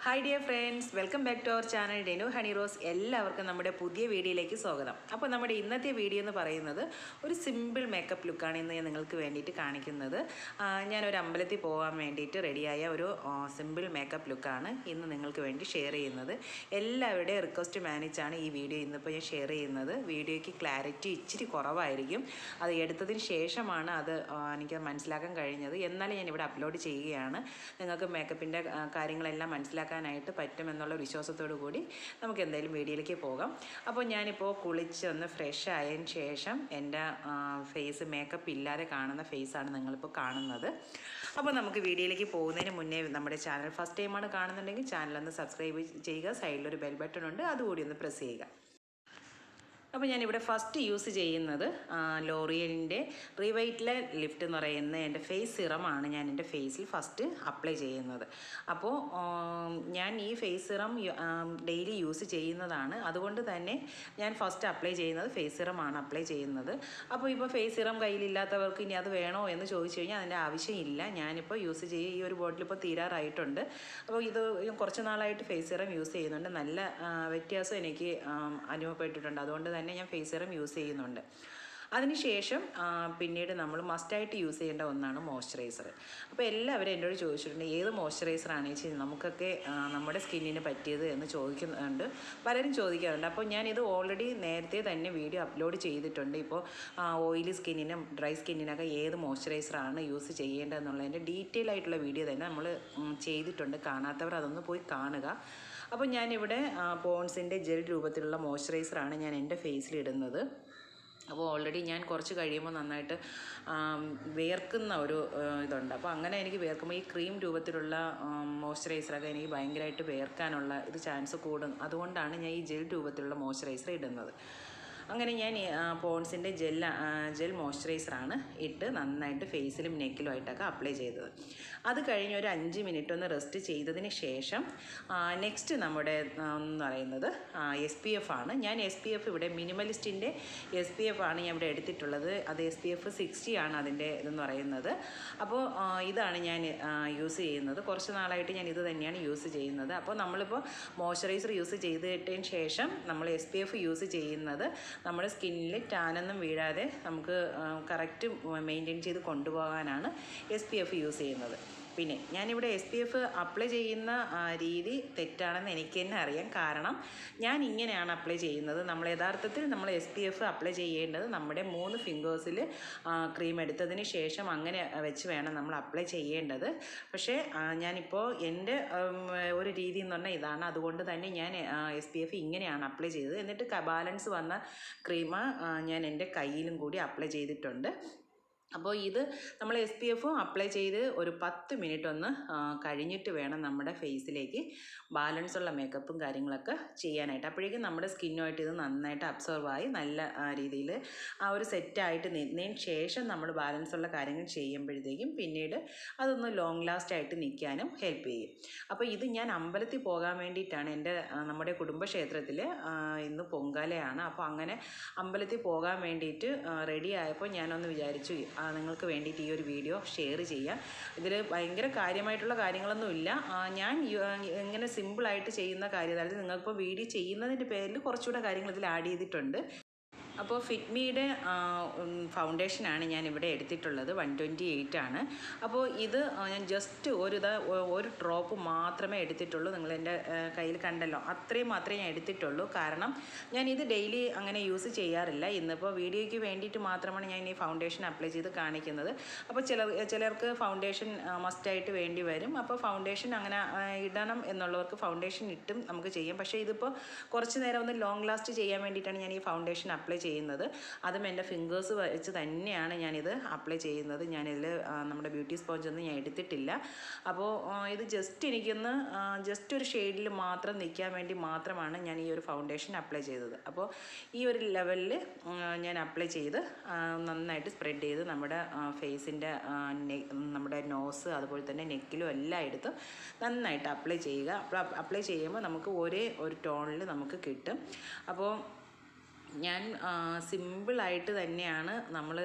Hi dear friends, welcome back to our channel Renuhoneyrose. എല്ലാവർക്കും നമ്മുടെ പുതിയ വീഡിയോയിലേക്ക് സ്വാഗതം. അപ്പോൾ നമ്മുടെ ഇന്നത്തെ വീഡിയോ എന്ന് പറയുന്നത് ഒരു സിമ്പിൾ മേക്കപ്പ് ലുക്കാണ് ഇന്ന് ഞാൻ നിങ്ങൾക്ക് വേണ്ടിയിട്ട് കാണിക്കുന്നത്. ഞാനൊരു അമ്പലത്തിൽ പോകാൻ വേണ്ടിയിട്ട് റെഡിയായ ഒരു സിമ്പിൾ മേക്കപ്പ് ലുക്കാണ് ഇന്ന് നിങ്ങൾക്ക് വേണ്ടി ഷെയർ ചെയ്യുന്നത്. എല്ലാവരുടെയും റിക്വസ്റ്റ് മാനിച്ചാണ് ഈ വീഡിയോ ഇന്നിപ്പോൾ ഞാൻ ഷെയർ ചെയ്യുന്നത്. വീഡിയോയ്ക്ക് ക്ലാരിറ്റി ഇച്ചിരി കുറവായിരിക്കും. അത് എടുത്തതിന് ശേഷമാണ് അത് എനിക്ക് മനസ്സിലാക്കാൻ കഴിഞ്ഞത്. എന്നാലും ഞാനിവിടെ അപ്ലോഡ് ചെയ്യുകയാണ്. നിങ്ങൾക്ക് മേക്കപ്പിൻ്റെ കാര്യങ്ങളെല്ലാം മനസ്സിലാക്കാൻ പറ്റുമെന്നുള്ള വിശ്വാസത്തോടു കൂടി നമുക്ക് എന്തായാലും വീഡിയോയിലേക്ക് പോകാം. അപ്പോൾ ഞാനിപ്പോൾ കുളിച്ചൊന്ന് ഫ്രഷ് ആയതിന് ശേഷം എൻ്റെ ഫേസ് മേക്കപ്പ് ഇല്ലാതെ കാണുന്ന ഫേസാണ് നിങ്ങളിപ്പോൾ കാണുന്നത്. അപ്പോൾ നമുക്ക് വീഡിയോയിലേക്ക് പോകുന്നതിന് മുന്നേ നമ്മുടെ ചാനൽ ഫസ്റ്റ് ടൈമാണ് കാണുന്നുണ്ടെങ്കിൽ ചാനലൊന്ന് സബ്സ്ക്രൈബ് ചെയ്യുക. സൈഡിലൊരു ബെൽ ബട്ടൺ ഉണ്ട്, അതുകൂടി ഒന്ന് പ്രസ് ചെയ്യുക. അപ്പോൾ ഞാനിവിടെ ഫസ്റ്റ് യൂസ് ചെയ്യുന്നത് ലോറിയലിൻ്റെ റിവൈറ്റ്ലൈൻ ലിഫ്റ്റ് എന്ന് പറയുന്ന എൻ്റെ ഫേസ് സിറമാണ് ഞാൻ എൻ്റെ ഫേസിൽ ഫസ്റ്റ് അപ്ലൈ ചെയ്യുന്നത്. അപ്പോൾ ഞാൻ ഈ ഫേസ് സിറം ഡെയിലി യൂസ് ചെയ്യുന്നതാണ്. അതുകൊണ്ട് തന്നെ ഞാൻ ഫസ്റ്റ് അപ്ലൈ ചെയ്യുന്നത് ഫേസ് സിറമാണ് അപ്ലൈ ചെയ്യുന്നത്. അപ്പോൾ ഇപ്പോൾ ഫേസ് സിറം കയ്യിലില്ലാത്തവർക്ക് ഇനി അത് വേണോ എന്ന് ചോദിച്ചു കഴിഞ്ഞാൽ അതിൻ്റെ ആവശ്യമില്ല. ഞാനിപ്പോൾ യൂസ് ചെയ്യുക ഈ ഒരു ബോട്ടിൽ ഇപ്പോൾ തീരാറായിട്ടുണ്ട്. അപ്പോൾ ഇത് കുറച്ച് നാളായിട്ട് ഫേസ് സിറം യൂസ് ചെയ്യുന്നുണ്ട്. നല്ല വ്യത്യാസം എനിക്ക് അനുഭവപ്പെട്ടിട്ടുണ്ട്. അതുകൊണ്ട് തന്നെ ഞാൻ ഫേസ് സിറം യൂസ് ചെയ്യുന്നുണ്ട്. അതിനുശേഷം പിന്നീട് നമ്മൾ മസ്റ്റായിട്ട് യൂസ് ചെയ്യേണ്ട ഒന്നാണ് മോയ്സ്ചറൈസർ. അപ്പോൾ എല്ലാവരും എന്നോട് ചോദിച്ചിട്ടുണ്ട് ഏത് മോയ്സ്ചറൈസറാണ് വെച്ചാൽ നമുക്കൊക്കെ നമ്മുടെ സ്കിന്നിന് പറ്റിയത് എന്ന് ചോദിക്കുന്നുണ്ട്, പലരും ചോദിക്കാറുണ്ട്. അപ്പോൾ ഞാനിത് ഓൾറെഡി നേരത്തെ തന്നെ വീഡിയോ അപ്ലോഡ് ചെയ്തിട്ടുണ്ട്. ഇപ്പോൾ ഓയിലി സ്കിന്നിനും ഡ്രൈ സ്കിന്നിനൊക്കെ ഏത് മോയ്സ്ചറൈസറാണ് യൂസ് ചെയ്യേണ്ടതെന്നുള്ളതിൻ്റെ ഡീറ്റെയിൽ ആയിട്ടുള്ള വീഡിയോ തന്നെ നമ്മൾ ചെയ്തിട്ടുണ്ട്. കാണാത്തവർ അതൊന്ന് പോയി കാണുക. അപ്പോൾ ഞാനിവിടെ പോൺസിൻ്റെ ജെൽ രൂപത്തിലുള്ള മോയ്സ്ചറൈസറാണ് ഞാൻ എൻ്റെ ഫേസിലിടുന്നത്. അപ്പോൾ ഓൾറെഡി ഞാൻ കുറച്ച് കഴിയുമ്പോൾ നന്നായിട്ട് വേർക്കുന്ന ഒരു ഇതുണ്ട്. അപ്പോൾ അങ്ങനെ എനിക്ക് വേർക്കുമ്പോൾ ഈ ക്രീം രൂപത്തിലുള്ള മോയ്സ്ചറൈസറൊക്കെ എനിക്ക് ഭയങ്കരമായിട്ട് വേർക്കാനുള്ള ഇത് ചാൻസ് കൂടും. അതുകൊണ്ടാണ് ഞാൻ ഈ ജെൽ രൂപത്തിലുള്ള മോയ്സ്ചറൈസർ ഇടുന്നത്. അങ്ങനെ ഞാൻ പോൺസിൻ്റെ ജെൽ മോയ്സ്ചറൈസറാണ് ഇട്ട് നന്നായിട്ട് ഫേസിലും നെക്കിലുമായിട്ടൊക്കെ അപ്ലൈ ചെയ്തത്. അത് കഴിഞ്ഞ് ഒരു 5 മിനിറ്റ് ഒന്ന് റെസ്റ്റ് ചെയ്തതിന് ശേഷം നെക്സ്റ്റ് നമ്മുടെ എന്ന് പറയുന്നത് SPF ആണ്. ഞാൻ SPF ഇവിടെ മിനിമലിസ്റ്റിൻ്റെ SPF ആണ് ഞാൻ ഇവിടെ എടുത്തിട്ടുള്ളത്. അത് SPF 60 ആണ് അതിൻ്റെ ഇതെന്ന് പറയുന്നത്. അപ്പോൾ ഇതാണ് ഞാൻ യൂസ് ചെയ്യുന്നത്. കുറച്ച് നാളായിട്ട് ഞാൻ ഇത് തന്നെയാണ് യൂസ് ചെയ്യുന്നത്. അപ്പോൾ നമ്മളിപ്പോൾ മോയ്സ്ചറൈസർ യൂസ് ചെയ്തിട്ടതിന് ശേഷം നമ്മൾ SPF യൂസ് ചെയ്യുന്നത് നമ്മുടെ സ്കിന്നിൽ ടാനൊന്നും വീഴാതെ നമുക്ക് കറക്റ്റ് മെയിൻറ്റെയിൻ ചെയ്ത് കൊണ്ടുപോകാനാണ് SPF യൂസ് ചെയ്യുന്നത്. പിന്നെ ഞാനിവിടെ SPF അപ്ലൈ ചെയ്യുന്ന രീതി തെറ്റാണെന്ന് എനിക്ക് തന്നെ അറിയാം. കാരണം ഞാൻ ഇങ്ങനെയാണ് അപ്ലൈ ചെയ്യുന്നത്. യഥാർത്ഥത്തിൽ നമ്മൾ SPF അപ്ലൈ ചെയ്യേണ്ടത് നമ്മുടെ 3 ഫിംഗേഴ്സിൽ ക്രീം എടുത്തതിന് ശേഷം അങ്ങനെ വെച്ച് വേണം നമ്മൾ അപ്ലൈ ചെയ്യേണ്ടത്. പക്ഷേ ഞാനിപ്പോൾ എൻ്റെ ഒരു രീതി എന്ന് പറഞ്ഞാൽ ഇതാണ്. അതുകൊണ്ട് തന്നെ ഞാൻ SPF ഇങ്ങനെയാണ് അപ്ലൈ ചെയ്തത്. എന്നിട്ട് ബാലൻസ് വന്ന ക്രീം ഞാൻ എൻ്റെ കയ്യിലും കൂടി അപ്ലൈ ചെയ്തിട്ടുണ്ട്. അപ്പോൾ ഇത് നമ്മൾ SPF അപ്ലൈ ചെയ്ത് ഒരു 10 മിനിറ്റ് ഒന്ന് കഴിഞ്ഞിട്ട് വേണം നമ്മുടെ ഫേസിലേക്ക് ബാലൻസ് ഉള്ള മേക്കപ്പും കാര്യങ്ങളൊക്കെ ചെയ്യാനായിട്ട്. അപ്പോഴേക്കും നമ്മുടെ സ്കിന്നുമായിട്ട് ഇത് നന്നായിട്ട് അബ്സോർവായി നല്ല രീതിയിൽ ഒരു സെറ്റായിട്ട് നിന്നതിന് ശേഷം നമ്മൾ ബാലൻസ് ഉള്ള കാര്യങ്ങൾ ചെയ്യുമ്പോഴത്തേക്കും പിന്നീട് അതൊന്ന് ലോങ് ലാസ്റ്റ് ആയിട്ട് നിൽക്കാനും ഹെൽപ്പ് ചെയ്യും. അപ്പോൾ ഇത് ഞാൻ അമ്പലത്തിൽ പോകാൻ വേണ്ടിയിട്ടാണ്. നമ്മുടെ കുടുംബക്ഷേത്രത്തിൽ ഇന്ന് പൊങ്കാലയാണ്. അപ്പോൾ അങ്ങനെ അമ്പലത്തിൽ പോകാൻ വേണ്ടിയിട്ട് റെഡി ആയപ്പോൾ ഞാനൊന്ന് വിചാരിച്ചു നിങ്ങൾക്ക് വേണ്ടിയിട്ട് ഈ ഒരു വീഡിയോ ഷെയർ ചെയ്യാം. ഇതിൽ ഭയങ്കര കാര്യമായിട്ടുള്ള കാര്യങ്ങളൊന്നുമില്ല. ഞാൻ ഇങ്ങനെ സിമ്പിളായിട്ട് ചെയ്യുന്ന കാര്യം, അതായത് നിങ്ങൾക്കിപ്പോൾ വീഡിയോ ചെയ്യുന്നതിൻ്റെ പേരിൽ കുറച്ചുകൂടെ കാര്യങ്ങൾ ഇതിൽ ആഡ് ചെയ്തിട്ടുണ്ട്. അപ്പോൾ ഫിറ്റ്മിയുടെ ഫൗണ്ടേഷനാണ് ഞാൻ ഇവിടെ എടുത്തിട്ടുള്ളത്. 128 ആണ്. അപ്പോൾ ഇത് ഞാൻ ജസ്റ്റ് ഒരു ഡ്രോപ്പ് മാത്രമേ എടുത്തിട്ടുള്ളൂ. നിങ്ങൾ എൻ്റെ കയ്യിൽ കണ്ടല്ലോ, അത്രയും മാത്രമേ ഞാൻ എടുത്തിട്ടുള്ളൂ. കാരണം ഞാൻ ഇത് ഡെയിലി അങ്ങനെ യൂസ് ചെയ്യാറില്ല. ഇന്നിപ്പോൾ വീഡിയോയ്ക്ക് വേണ്ടിയിട്ട് മാത്രമാണ് ഞാൻ ഈ ഫൗണ്ടേഷൻ അപ്ലൈ ചെയ്ത് കാണിക്കുന്നത്. അപ്പോൾ ചിലർക്ക് ഫൗണ്ടേഷൻ മസ്റ്റായിട്ട് വേണ്ടി വരും. അപ്പോൾ ഫൗണ്ടേഷൻ അങ്ങനെ ഇടണം എന്നുള്ളവർക്ക് ഫൗണ്ടേഷൻ ഇട്ടും നമുക്ക് ചെയ്യാം. പക്ഷേ ഇതിപ്പോൾ കുറച്ച് നേരം ഒന്ന് ലോങ് ലാസ്റ്റ് ചെയ്യാൻ വേണ്ടിയിട്ടാണ് ഞാൻ ഈ ഫൗണ്ടേഷൻ അപ്ലൈ ചെയ്യുന്നത്. അതും എൻ്റെ ഫിംഗേഴ്സ് വെച്ച് തന്നെയാണ് ഞാനിത് അപ്ലൈ ചെയ്യുന്നത്. ഞാനിതിൽ നമ്മുടെ ബ്യൂട്ടി സ്പോഞ്ചൊന്നും ഞാൻ എടുത്തിട്ടില്ല. അപ്പോൾ ഇത് എനിക്കൊന്ന് ജസ്റ്റ് ഒരു ഷെയ്ഡിൽ മാത്രം നിൽക്കാൻ വേണ്ടി മാത്രമാണ് ഞാൻ ഈ ഒരു ഫൗണ്ടേഷൻ അപ്ലൈ ചെയ്തത്. അപ്പോൾ ഈ ഒരു ലെവലിൽ ഞാൻ അപ്ലൈ ചെയ്ത് നന്നായിട്ട് സ്പ്രെഡ് ചെയ്ത് നമ്മുടെ ഫേസിൻ്റെ നമ്മുടെ നോസ് അതുപോലെ തന്നെ നെക്കിലും എല്ലാം എടുത്ത് നന്നായിട്ട് അപ്ലൈ ചെയ്യുക. അപ്ലൈ ചെയ്യുമ്പോൾ നമുക്ക് ഒരേ ഒരു ടോണിൽ നമുക്ക് കിട്ടും. അപ്പോൾ ഞാൻ സിമ്പിളായിട്ട് തന്നെയാണ് നമ്മൾ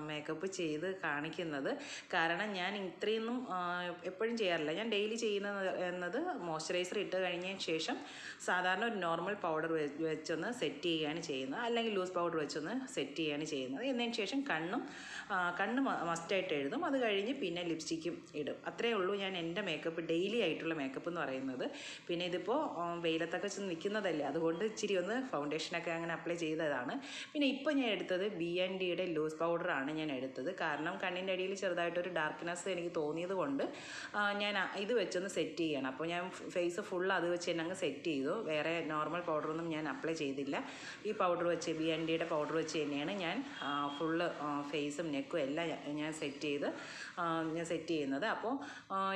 മേക്കപ്പ് ചെയ്ത് കാണിക്കുന്നത്. കാരണം ഞാൻ ഇത്രയൊന്നും എപ്പോഴും ചെയ്യാറില്ല. ഞാൻ ഡെയിലി ചെയ്യുന്നത് മോയ്സ്ചറൈസർ ഇട്ട് കഴിഞ്ഞതിന് ശേഷം സാധാരണ ഒരു നോർമൽ പൗഡർ വെച്ചൊന്ന് സെറ്റ് ചെയ്യുകയാണ് ചെയ്യുന്നത്, അല്ലെങ്കിൽ ലൂസ് പൗഡർ വെച്ചൊന്ന് സെറ്റ് ചെയ്യുകയാണ് ചെയ്യുന്നത്. എന്നതിന് ശേഷം കണ്ണ് മസ്റ്റായിട്ട് എഴുതും. അത് കഴിഞ്ഞ് പിന്നെ ലിപ്സ്റ്റിക്കും ഇടും. അത്രയേ ഉള്ളൂ ഞാൻ എൻ്റെ മേക്കപ്പ്, ഡെയിലി ആയിട്ടുള്ള മേക്കപ്പ് എന്ന് പറയുന്നത്. പിന്നെ ഇതിപ്പോൾ വെയിലത്തൊക്കെ നിൽക്കുന്നതല്ലേ, അതുകൊണ്ട് ഇച്ചിരി ഒന്ന് ഫൗണ്ടേഷനൊക്കെ അങ്ങനെ അപ്ലൈ ചെയ്തതാണ്. പിന്നെ ഇപ്പോൾ ഞാൻ എടുത്തത് BNDയുടെ ലൂസ് പൗഡറാണ് ഞാൻ എടുത്തത്. കാരണം കണ്ണിൻ്റെ അടിയിൽ ചെറുതായിട്ടൊരു ഡാർക്ക്നെസ് എനിക്ക് തോന്നിയത് കൊണ്ട് ഞാൻ ഇത് വെച്ചൊന്ന് സെറ്റ് ചെയ്യണം. അപ്പോൾ ഞാൻ ഫേസ് ഫുൾ അത് വെച്ച് തന്നെ അങ്ങ് സെറ്റ് ചെയ്തു. വേറെ നോർമൽ പൗഡറൊന്നും ഞാൻ അപ്ലൈ ചെയ്തില്ല. ഈ പൗഡർ വെച്ച്, BNDയുടെ പൗഡർ വെച്ച് തന്നെയാണ് ഞാൻ ഫുള്ള് ഫേസും നെക്കും എല്ലാം ഞാൻ സെറ്റ് ചെയ്യുന്നത്. അപ്പോൾ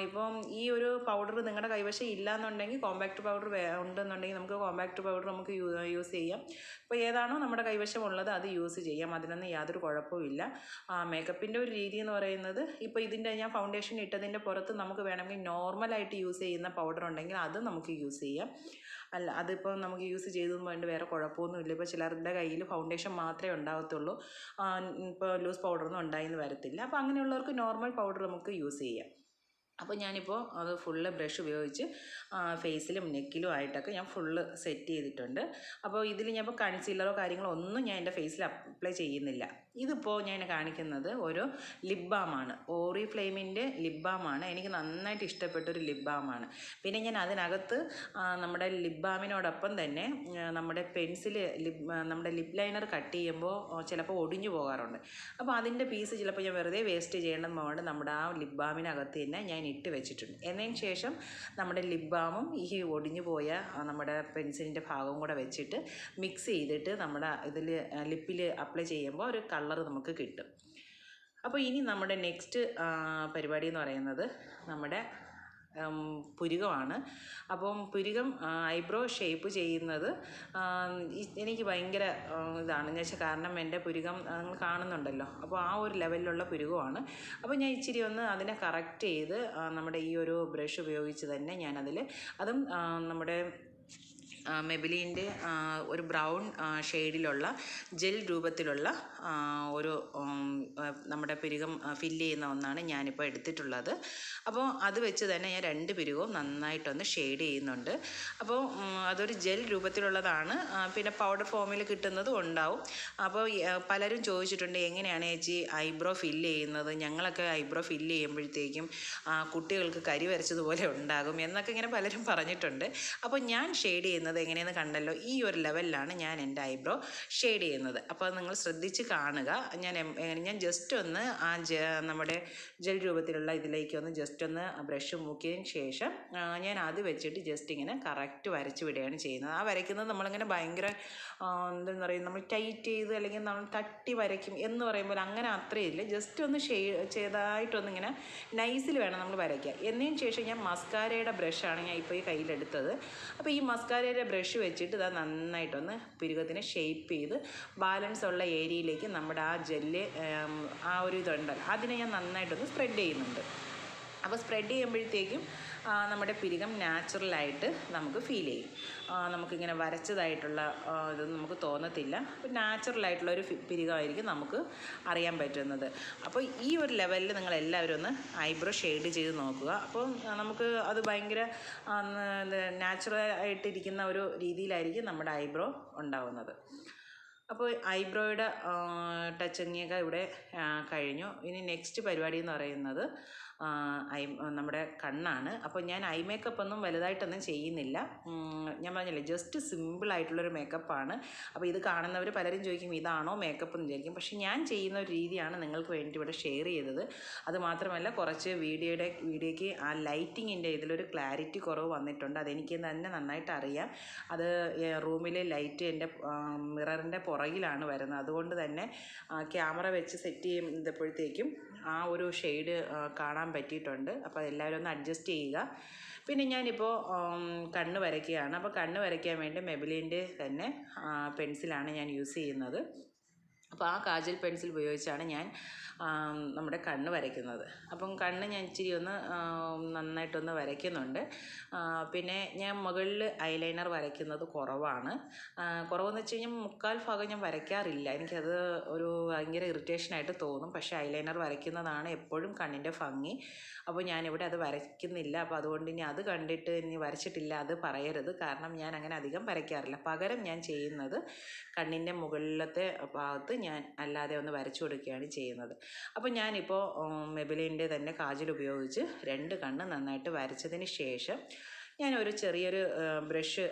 ഇപ്പം ഈ ഒരു പൗഡർ നിങ്ങളുടെ കൈവശം ഇല്ലയെന്നുണ്ടെങ്കിൽ കോമ്പാക്റ്റ് പൗഡർ ഉണ്ടെന്നുണ്ടെങ്കിൽ നമുക്ക് കോമ്പാക്റ്റ് പൗഡർ നമുക്ക് യൂസ് ചെയ്യാം. അപ്പോൾ ഏതാണോ നമ്മുടെ കൈവശം ഉള്ളത് അത് യൂസ് ചെയ്യാം. അതിനൊന്നും യാതൊരു കുഴപ്പമില്ല. മേക്കപ്പിൻ്റെ ഒരു രീതി എന്ന് പറയുന്നത്, ഇപ്പോൾ ഇതിൻ്റെ ഞാൻ ഫൗണ്ടേഷൻ ഇട്ടതിൻ്റെ പുറത്ത് നമുക്ക് വേണമെങ്കിൽ നോർമലായിട്ട് യൂസ് ചെയ്യുന്ന പൗഡർ ഉണ്ടെങ്കിൽ അത് നമുക്ക് യൂസ് ചെയ്യാം. അല്ല, അതിപ്പോൾ നമുക്ക് യൂസ് ചെയ്തതും വേണ്ട വേറെ കുഴപ്പമൊന്നുമില്ല. ഇപ്പോൾ ചിലരുടെ കയ്യിൽ ഫൗണ്ടേഷൻ മാത്രമേ ഉണ്ടാകത്തുള്ളൂ, ഇപ്പോൾ ലൂസ് പൗഡറൊന്നും ഉണ്ടായിന്ന് വരത്തില്ല. അപ്പോൾ അങ്ങനെയുള്ളവർക്ക് നോർമൽ പൗഡർ നമുക്ക് യൂസ് ചെയ്യാം. അപ്പോൾ ഞാനിപ്പോൾ അത് ഫുള്ള് ബ്രഷ് ഉപയോഗിച്ച് ഫേസിലും നെക്കിലും ആയിട്ടൊക്കെ ഞാൻ ഫുള്ള് സെറ്റ് ചെയ്തിട്ടുണ്ട്. അപ്പോൾ ഇതിൽ ഞാൻ ഇപ്പോൾ കൺസീലറോ കാര്യങ്ങളോ ഒന്നും ഞാൻ എൻ്റെ ഫേസിൽ അപ്ലൈ ചെയ്യുന്നില്ല. ഇതിപ്പോൾ ഞാൻ കാണിക്കുന്നത് ഒരു ലിപ് ബാമാണ്, ഓറിഫ്ലെയിമിൻ്റെ ലിപ് ബാമാണ്. എനിക്ക് നന്നായിട്ട് ഇഷ്ടപ്പെട്ടൊരു ലിപ് ബാമാണ്. പിന്നെ ഞാൻ അതിനകത്ത് നമ്മുടെ ലിപ് ബാമിനോടൊപ്പം തന്നെ നമ്മുടെ നമ്മുടെ ലിപ് ലൈനർ കട്ട് ചെയ്യുമ്പോൾ ചിലപ്പോൾ ഒടിഞ്ഞു പോകാറുണ്ട്. അപ്പോൾ അതിൻ്റെ പീസ് ചിലപ്പോൾ ഞാൻ വെറുതെ വേസ്റ്റ് ചെയ്യേണ്ടതുകൊണ്ട് നമ്മുടെ ആ ലിപ് ബാമിനകത്ത് തന്നെ ഞാൻ ഇട്ട് വെച്ചിട്ടുണ്ട്. എന്നതിന് ശേഷം നമ്മുടെ ലിപ് ബാമും ഈ ഒടിഞ്ഞു പോയ നമ്മുടെ പെൻസിലിൻ്റെ ഭാഗവും കൂടെ വെച്ചിട്ട് മിക്സ് ചെയ്തിട്ട് നമ്മുടെ ലിപ്പിൽ അപ്ലൈ ചെയ്യുമ്പോൾ ഒരു കളർ നമുക്ക് കിട്ടും. അപ്പോൾ ഇനി നമ്മുടെ നെക്സ്റ്റ് പരിപാടി എന്ന് പറയുന്നത് നമ്മുടെ പുരികമാണ്. അപ്പം പുരികം ഐബ്രോ ഷേപ്പ് ചെയ്യുന്നത് എനിക്ക് ഭയങ്കര ഇതാണെന്ന് വെച്ചാൽ, കാരണം എൻ്റെ പുരികം നിങ്ങൾ കാണുന്നുണ്ടല്ലോ. അപ്പോൾ ആ ഒരു ലെവലിലുള്ള പുരികമാണ്. അപ്പോൾ ഞാൻ ഇച്ചിരി ഒന്ന് അതിനെ കറക്റ്റ് ചെയ്ത് നമ്മുടെ ഈ ഒരു ബ്രഷ് ഉപയോഗിച്ച് തന്നെ അതും നമ്മുടെ മെബിലിൻ്റെ ഒരു ബ്രൗൺ ഷെയ്ഡിലുള്ള ജെൽ രൂപത്തിലുള്ള ഒരു നമ്മുടെ പുരികം ഫില്ല് ചെയ്യുന്ന ഒന്നാണ് ഞാനിപ്പോൾ എടുത്തിട്ടുള്ളത്. അപ്പോൾ അത് വെച്ച് തന്നെ ഞാൻ 2 പുരികവും നന്നായിട്ടൊന്ന് ഷെയ്ഡ് ചെയ്യുന്നുണ്ട്. അപ്പോൾ അതൊരു ജെൽ രൂപത്തിലുള്ളതാണ്. പിന്നെ പൗഡർ ഫോമിൽ കിട്ടുന്നതും ഉണ്ടാവും. അപ്പോൾ പലരും ചോദിച്ചിട്ടുണ്ട്, എങ്ങനെയാണ് ചേച്ചി ഐബ്രോ ഫില്ല് ചെയ്യുന്നത്? ഞങ്ങളൊക്കെ ഐബ്രോ ഫില്ല് ചെയ്യുമ്പോഴത്തേക്കും കുട്ടികൾക്ക് കരി വരച്ചതുപോലെ ഉണ്ടാകും എന്നൊക്കെ ഇങ്ങനെ പലരും പറഞ്ഞിട്ടുണ്ട്. അപ്പോൾ ഞാൻ ഷെയ്ഡ് ചെയ്യുന്നത് എങ്ങനെയെന്ന് കണ്ടല്ലോ, ഈ ഒരു ലെവലിലാണ് ഞാൻ എൻ്റെ ഐബ്രോ ഷെയ്ഡ് ചെയ്യുന്നത്. അപ്പോൾ നിങ്ങൾ ശ്രദ്ധിച്ച് കാണുക. ഞാൻ ജസ്റ്റ് ഒന്ന് നമ്മുടെ ജെൽ രൂപത്തിലുള്ള ഇതിലേക്ക് ഒന്ന് ജസ്റ്റ് ഒന്ന് ബ്രഷ് മുക്കിയതിന് ശേഷം ഞാൻ അത് വെച്ചിട്ട് ജസ്റ്റ് ഇങ്ങനെ കറക്റ്റ് വരച്ച് വിടുകയാണ് ചെയ്യുന്നത്. ആ വരയ്ക്കുന്നത് നമ്മളിങ്ങനെ ഭയങ്കര എന്താണെന്ന് പറയുക, നമ്മൾ ടൈറ്റ് ചെയ്ത് അല്ലെങ്കിൽ നമ്മൾ തട്ടി വരയ്ക്കും എന്ന് പറയുമ്പോൾ അങ്ങനെ അത്രയില്ല. ജസ്റ്റ് ഒന്ന് ചെയ്തായിട്ടൊന്നിങ്ങനെ നൈസിൽ വേണം നമ്മൾ വരയ്ക്കാൻ. എന്നതിന് ശേഷം ഞാൻ മസ്കാരയുടെ ബ്രഷാണ് ഞാൻ ഇപ്പോൾ ഈ കയ്യിലെടുത്തത്. അപ്പോൾ ഈ മസ്കാരയുടെ ബ്രഷ് വെച്ചിട്ട് ഇത് നന്നായിട്ടൊന്ന് പുരികത്തിനെ ഷേപ്പ് ചെയ്ത് ബാലൻസ് ഉള്ള ഏരിയയിലേക്ക് നമ്മുടെ ആ ജെല്ല് ആ ഒരു ഇതുണ്ടല്ലോ അതിനെ ഞാൻ നന്നായിട്ടൊന്ന് സ്പ്രെഡ് ചെയ്യുന്നുണ്ട്. അപ്പോൾ സ്പ്രെഡ് ചെയ്യുമ്പോഴത്തേക്കും നമ്മുടെ പുരികം നാച്ചുറലായിട്ട് നമുക്ക് ഫീൽ ചെയ്യും. നമുക്കിങ്ങനെ വരച്ചതായിട്ടുള്ള ഇതൊന്നും നമുക്ക് തോന്നത്തില്ല. അപ്പോൾ നാച്ചുറലായിട്ടുള്ളൊരു പുരികമായിരിക്കും നമുക്ക് അറിയാൻ പറ്റുന്നത്. അപ്പോൾ ഈ ഒരു ലെവലിൽ നിങ്ങളെല്ലാവരും ഒന്ന് ഐബ്രോ ഷെയ്ഡ് ചെയ്ത് നോക്കുക. അപ്പോൾ നമുക്ക് അത് ഭയങ്കര നാച്ചുറലായിട്ടിരിക്കുന്ന ഒരു രീതിയിലായിരിക്കും നമ്മുടെ ഐബ്രോ ഉണ്ടാവുന്നത്. അപ്പോൾ ഐബ്രോയുടെ ടച്ചിങ്ങൊക്കെ ഇവിടെ കഴിഞ്ഞു. ഇനി നെക്സ്റ്റ് പരിപാടി എന്ന് പറയുന്നത് നമ്മുടെ കണ്ണാണ്. അപ്പോൾ ഞാൻ ഐ മേക്കപ്പ് ഒന്നും വലുതായിട്ടൊന്നും ചെയ്യുന്നില്ല. ഞാൻ പറഞ്ഞില്ലേ, ജസ്റ്റ് സിമ്പിളായിട്ടുള്ളൊരു മേക്കപ്പാണ്. അപ്പോൾ ഇത് കാണുന്നവർ പലരും ചോദിക്കും ഇതാണോ മേക്കപ്പ് എന്ന് വിചാരിക്കും. പക്ഷേ ഞാൻ ചെയ്യുന്ന ഒരു രീതിയാണ് നിങ്ങൾക്ക് വേണ്ടി ഇവിടെ ഷെയർ ചെയ്തത്. അതുമാത്രമല്ല, കുറച്ച് വീഡിയോയ്ക്ക് ആ ലൈറ്റിങ്ങിൻ്റെ ഇതിലൊരു ക്ലാരിറ്റി കുറവ് വന്നിട്ടുണ്ട്. അതെനിക്ക് തന്നെ നന്നായിട്ട് അറിയാം. അത് റൂമിലെ ലൈറ്റ് എൻ്റെ മിററിൻ്റെ പുറകിലാണ് വരുന്നത്. അതുകൊണ്ട് തന്നെ ക്യാമറ വെച്ച് സെറ്റ് ചെയ്യുമ്പോഴത്തേക്കും ആ ഒരു ഷെയ്ഡ് കാണാൻ പറ്റിയിട്ടുണ്ട്. അപ്പോൾ എല്ലാവരും ഒന്ന് അഡ്ജസ്റ്റ് ചെയ്യുക. പിന്നെ ഞാനിപ്പോൾ കണ്ണ് വരയ്ക്കുകയാണ്. അപ്പോൾ കണ്ണ് വരയ്ക്കാൻ വേണ്ടി മെബിലിൻ്റെ തന്നെ പെൻസിലാണ് ഞാൻ യൂസ് ചെയ്യുന്നത്. അപ്പോൾ ആ കാജൽ പെൻസിൽ ഉപയോഗിച്ചാണ് ഞാൻ നമ്മുടെ കണ്ണ് വരയ്ക്കുന്നത്. അപ്പം കണ്ണ് ഞാൻ ഇച്ചിരി ഒന്ന് നന്നായിട്ടൊന്ന് വരയ്ക്കുന്നുണ്ട്. പിന്നെ ഞാൻ മുകളിൽ ഐലൈനർ വരയ്ക്കുന്നത് കുറവാണ്. കുറവെന്ന് വെച്ച് കഴിഞ്ഞാൽ മുക്കാൽ ഭാഗം ഞാൻ വരയ്ക്കാറില്ല. എനിക്കത് ഒരു ഭയങ്കര ഇറിറ്റേഷനായിട്ട് തോന്നും. പക്ഷേ ഐലൈനർ വരയ്ക്കുന്നതാണ് എപ്പോഴും കണ്ണിൻ്റെ ഭംഗി. അപ്പോൾ ഞാനിവിടെ അത് വരയ്ക്കുന്നില്ല. അപ്പോൾ അതുകൊണ്ട് ഇനി അത് കണ്ടിട്ട് ഇനി വരച്ചിട്ടില്ല അത് പറയരുത്. കാരണം ഞാൻ അങ്ങനെ അധികം വരയ്ക്കാറില്ല. പകരം ഞാൻ ചെയ്യുന്നത് കണ്ണിൻ്റെ മുകളിലത്തെ ഭാഗത്ത് ഞാൻ അല്ലാതെ ഒന്ന് വരച്ചു കൊടുക്കുകയാണ് ചെയ്യുന്നത്. അപ്പോൾ ഞാനിപ്പോൾ മെബിലിൻ്റെ തന്നെ കാജൽ ഉപയോഗിച്ച് 2 കണ്ണ് നന്നായിട്ട് വരച്ചതിന് ശേഷം ഞാനൊരു ചെറിയൊരു ബ്രഷ്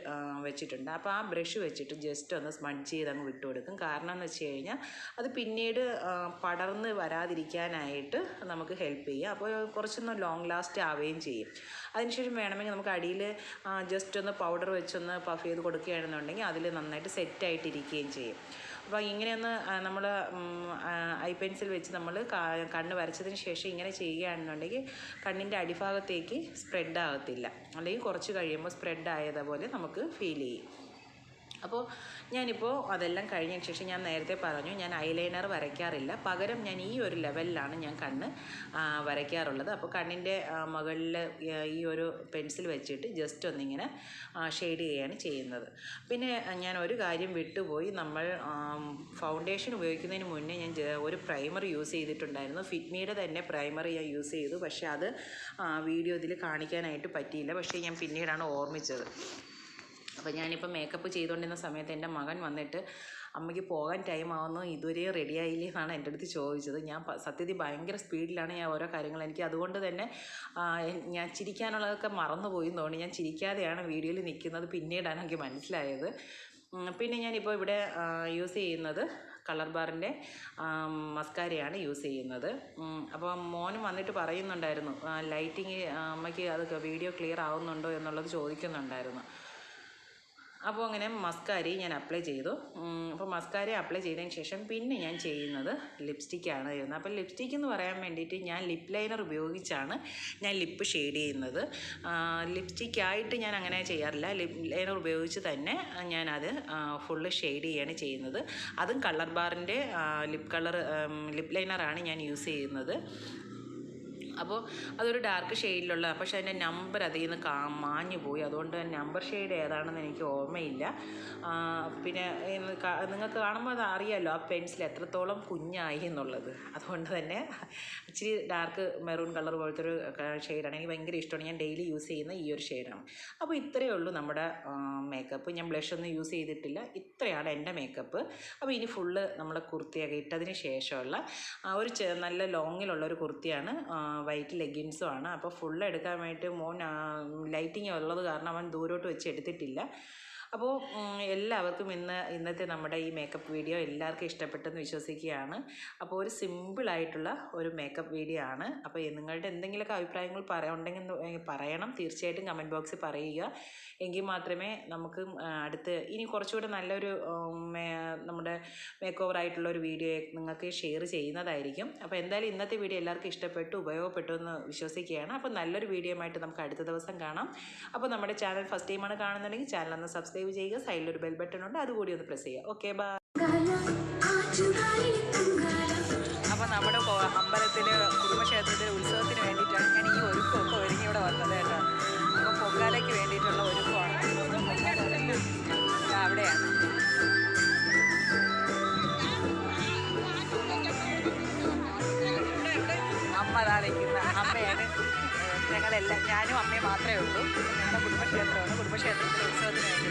വെച്ചിട്ടുണ്ട്. അപ്പോൾ ആ ബ്രഷ് വെച്ചിട്ട് ജസ്റ്റ് ഒന്ന് സ്മഡ്ജ് ചെയ്ത് അങ്ങ് വിട്ടു കൊടുക്കും. കാരണം എന്ന് വെച്ച് കഴിഞ്ഞാൽ അത് പിന്നീട് പടർന്ന് വരാതിരിക്കാനായിട്ട് നമുക്ക് ഹെൽപ്പ് ചെയ്യും. അപ്പോൾ കുറച്ചൊന്ന് ലോങ് ലാസ്റ്റ് ആവുകയും ചെയ്യും. അതിനുശേഷം വേണമെങ്കിൽ നമുക്ക് അടിയിൽ ജസ്റ്റ് ഒന്ന് പൗഡർ വെച്ചൊന്ന് പഫ് ചെയ്ത് കൊടുക്കുകയാണെന്നുണ്ടെങ്കിൽ അതിൽ നന്നായിട്ട് സെറ്റായിട്ടിരിക്കുകയും ചെയ്യും. അപ്പോൾ ഇങ്ങനെയൊന്ന് നമ്മൾ ഐ പെൻസിൽ വെച്ച് നമ്മൾ കണ്ണ് വരച്ചതിന് ശേഷം ഇങ്ങനെ ചെയ്യുകയാണെന്നുണ്ടെങ്കിൽ കണ്ണിൻ്റെ അടിഭാഗത്തേക്ക് സ്പ്രെഡ് ആകത്തില്ല. അല്ലെങ്കിൽ കുറച്ച് കഴിയുമ്പോൾ സ്പ്രെഡ് ആയതുപോലെ നമുക്ക് ഫീൽ ചെയ്യും. അപ്പോൾ ഞാനിപ്പോൾ അതെല്ലാം കഴിഞ്ഞതിന് ശേഷം ഞാൻ നേരത്തെ പറഞ്ഞു ഞാൻ ഐലൈനർ വരയ്ക്കാറില്ല. പകരം ഞാൻ ഈ ഒരു ലെവലിലാണ് ഞാൻ കണ്ണ് വരയ്ക്കാറുള്ളത്. അപ്പോൾ കണ്ണിൻ്റെ മുകളിൽ ഈ ഒരു പെൻസിൽ വെച്ചിട്ട് ജസ്റ്റ് ഒന്നിങ്ങനെ ഷെയ്ഡ് ചെയ്യുകയാണ് ചെയ്യുന്നത്. പിന്നെ ഞാൻ ഒരു കാര്യം വിട്ടുപോയി. നമ്മൾ ഫൗണ്ടേഷൻ ഉപയോഗിക്കുന്നതിന് മുന്നേ ഞാൻ ഒരു പ്രൈമർ യൂസ് ചെയ്തിട്ടുണ്ടായിരുന്നു. ഫിറ്റ്മിയുടെ തന്നെ പ്രൈമർ ഞാൻ യൂസ് ചെയ്തു. പക്ഷേ അത് വീഡിയോ ഇതിൽ കാണിക്കാനായിട്ട് പറ്റിയില്ല. പക്ഷേ ഞാൻ പിന്നീടാണ് ഓർമ്മിച്ചത്. അപ്പോൾ ഞാനിപ്പോൾ മേക്കപ്പ് ചെയ്തുകൊണ്ടിരുന്ന സമയത്ത് എൻ്റെ മകൻ വന്നിട്ട് അമ്മയ്ക്ക് പോകാൻ ടൈം ആവുന്നു, ഇതുവരെ റെഡി ആയില്ലേ എന്നാണ് എൻ്റെ അടുത്ത് ചോദിച്ചത്. ഞാൻ സത്യത്തിൽ ഭയങ്കര സ്പീഡിലാണ് ഞാൻ ഓരോ കാര്യങ്ങൾ എനിക്ക് അതുകൊണ്ട് തന്നെ ഞാൻ ചിരിക്കാനുള്ളതൊക്കെ മറന്നുപോയി എന്ന് തോന്നി. ഞാൻ ചിരിക്കാതെയാണ് വീഡിയോയിൽ നിൽക്കുന്നത്. പിന്നീടാണ് എനിക്ക് മനസ്സിലായത്. പിന്നെ ഞാനിപ്പോൾ ഇവിടെ യൂസ് ചെയ്യുന്നത് കളർ ബാറിൻ്റെ മസ്കാരയാണ് യൂസ് ചെയ്യുന്നത്. അപ്പോൾ മോനും വന്നിട്ട് പറയുന്നുണ്ടായിരുന്നു ലൈറ്റിങ് അമ്മയ്ക്ക് അത് വീഡിയോ ക്ലിയർ ആവുന്നുണ്ടോ എന്നുള്ളത് ചോദിക്കുന്നുണ്ടായിരുന്നു. അപ്പോൾ അങ്ങനെ മസ്കാരി ഞാൻ അപ്ലൈ ചെയ്തു. അപ്പോൾ മസ്കാര അപ്ലൈ ചെയ്തതിന് ശേഷം പിന്നെ ഞാൻ ചെയ്യുന്നത് ലിപ്സ്റ്റിക്കാണ് ചെയ്യുന്നത്. അപ്പോൾ ലിപ്സ്റ്റിക്ക് എന്ന് പറയാൻ വേണ്ടിയിട്ട് ഞാൻ ലിപ്പ് ലൈനർ ഉപയോഗിച്ചാണ് ഞാൻ ലിപ്പ് ഷെയ്ഡ് ചെയ്യുന്നത്. ലിപ്സ്റ്റിക്കായിട്ട് ഞാൻ അങ്ങനെ ചെയ്യാറില്ല. ലിപ്പ് ലൈനർ ഉപയോഗിച്ച് തന്നെ ഞാനത് ഫുള്ള് ഷെയ്ഡ് ചെയ്യുകയാണ് ചെയ്യുന്നത്. അതും കളർ ബാറിൻ്റെ ലിപ്പ് ലൈനറാണ് ഞാൻ യൂസ് ചെയ്യുന്നത്. അപ്പോൾ അതൊരു ഡാർക്ക് ഷെയ്ഡിലുള്ള, പക്ഷേ അതിൻ്റെ നമ്പർ അതിൽ നിന്ന് മാഞ്ഞു പോയി. അതുകൊണ്ട് നമ്പർ ഷെയ്ഡ് ഏതാണെന്ന് എനിക്ക് ഓർമ്മയില്ല. പിന്നെ നിങ്ങൾക്ക് കാണുമ്പോൾ അത് അറിയാമല്ലോ ആ പെൻസിൽ എത്രത്തോളം കുഞ്ഞായി എന്നുള്ളത്. അതുകൊണ്ട് തന്നെ ഇച്ചിരി ഡാർക്ക് മെറൂൺ കളർ പോലത്തെ ഒരു ഷെയ്ഡാണ്. എനിക്ക് ഭയങ്കര ഇഷ്ടമാണ്. ഞാൻ ഡെയിലി യൂസ് ചെയ്യുന്ന ഈ ഒരു ഷെയ്ഡാണ്. അപ്പോൾ ഇത്രയേ ഉള്ളൂ നമ്മുടെ മേക്കപ്പ്. ഞാൻ ബ്ലഷൊന്നും യൂസ് ചെയ്തിട്ടില്ല. ഇത്രയാണ് എൻ്റെ മേക്കപ്പ്. അപ്പോൾ ഇനി ഫുള്ള് നമ്മൾ കുർത്തിയൊക്കെ ഇട്ടതിന് ശേഷമുള്ള ഒരു നല്ല ലോങ്ങിലുള്ള ഒരു കുർത്തിയാണ്. വൈറ്റ് ലെഗിൻസും ആണ്. അപ്പോൾ ഫുള്ള് എടുക്കാൻ വേണ്ടിയിട്ട് മോൻ ലൈറ്റിങ് ഉള്ളത് കാരണം അവൻ ദൂരോട്ട് വെച്ച് എടുത്തിട്ടില്ല. അപ്പോൾ എല്ലാവർക്കും ഇന്നത്തെ നമ്മുടെ ഈ മേക്കപ്പ് വീഡിയോ എല്ലാവർക്കും ഇഷ്ടപ്പെട്ടെന്ന് വിശ്വസിക്കുകയാണ്. അപ്പോൾ ഒരു സിമ്പിളായിട്ടുള്ള ഒരു മേക്കപ്പ് വീഡിയോ ആണ്. അപ്പോൾ നിങ്ങളുടെ എന്തെങ്കിലുമൊക്കെ അഭിപ്രായങ്ങൾ ഉണ്ടെങ്കിൽ പറയണം. തീർച്ചയായിട്ടും കമൻറ്റ് ബോക്സിൽ പറയുക. എങ്കിൽ മാത്രമേ നമുക്ക് അടുത്ത് ഇനി കുറച്ചുകൂടെ നല്ലൊരു നമ്മുടെ മേക്ക് ഓവർ ആയിട്ടുള്ള ഒരു വീഡിയോ നിങ്ങൾക്ക് ഷെയർ ചെയ്യുന്നതായിരിക്കും. അപ്പോൾ എന്തായാലും ഇന്നത്തെ വീഡിയോ എല്ലാവർക്കും ഇഷ്ടപ്പെട്ടു, ഉപയോഗപ്പെട്ടു എന്ന് വിശ്വസിക്കുകയാണ്. അപ്പോൾ നല്ലൊരു വീഡിയോയുമായിട്ട് നമുക്ക് അടുത്ത ദിവസം കാണാം. അപ്പോൾ നമ്മുടെ ചാനൽ ഫസ്റ്റ് ടൈമാണ് കാണുന്നുണ്ടെങ്കിൽ ചാനൽ ഒന്ന് സബ്സ്ക്രൈബ് ചെയ്യുക. സൈഡിലൊരു ബെൽ ബട്ടൺ ഉണ്ട്, അതുകൂടി ഒന്ന് പ്രസ് ചെയ്യുക. Okay, bye. അപ്പോൾ നമ്മുടെ അമ്പലത്തിൽ കുടുംബക്ഷേത്രത്തിലെ ഉത്സവത്തിന് വേണ്ടിയിട്ടാണ് ഞാൻ ഈ ഒരുക്കമൊക്കെ ഒരുങ്ങി ഇവിടെ വന്നത് കേട്ടോ. അപ്പോൾ പൊങ്കാലയ്ക്ക് വേണ്ടിയിട്ടുള്ള ഒരുക്കമാണ്. അവിടെയാണ് അമ്മ താളിക്കുന്ന അമ്മയാണ്. ഞങ്ങളെല്ലാം ഞാനും അമ്മയും മാത്രമേ ഉള്ളൂ. ഞങ്ങളുടെ കുടുംബക്ഷേത്രമാണ്. കുടുംബക്ഷേത്രത്തിലെ ഉത്സവത്തിന് വേണ്ടി